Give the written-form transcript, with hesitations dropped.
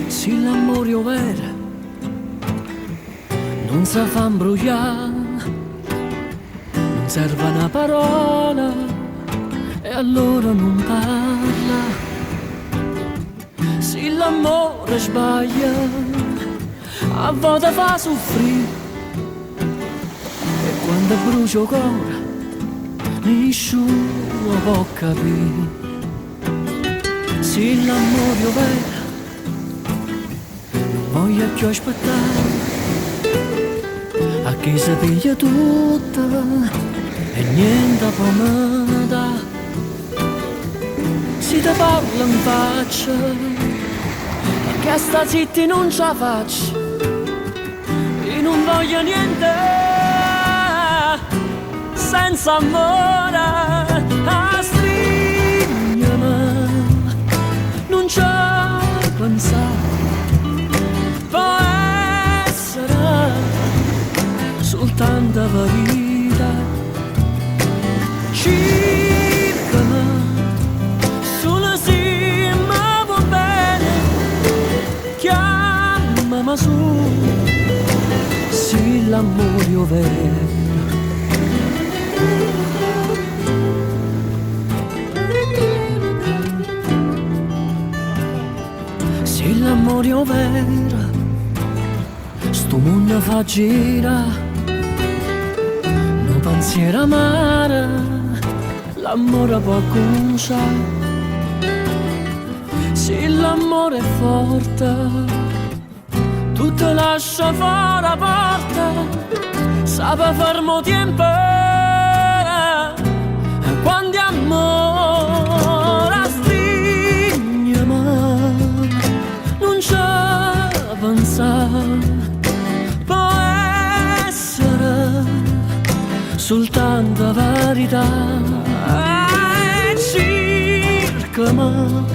Se l'amore vero non si fa imbrogliare, non serve una parola e allora non parla. Se l'amore sbaglia, a volte fa soffrire, e quando brucia il cuore nessuno può capire. Se l'amore vero non voglio più aspettare, a chi si piglia tutto e niente può me dare. Si ti parla in faccia e che sta zitti non ce la faccio, e non voglio niente senza amore. A stringermi non c'è pensare, può essere soltanto verità. Cercami solo se mi va bene, chiamami su se l'amore è vero. Se l'amore è vero, sto mondo fa gira, no pensiero amaro, l'amore può cominciare. Se l'amore è forte, tutto lascia fuori la porta, sape fermo tempo, quando amore stringermi, non c'è pensare, può essere soltanto verità. Cercami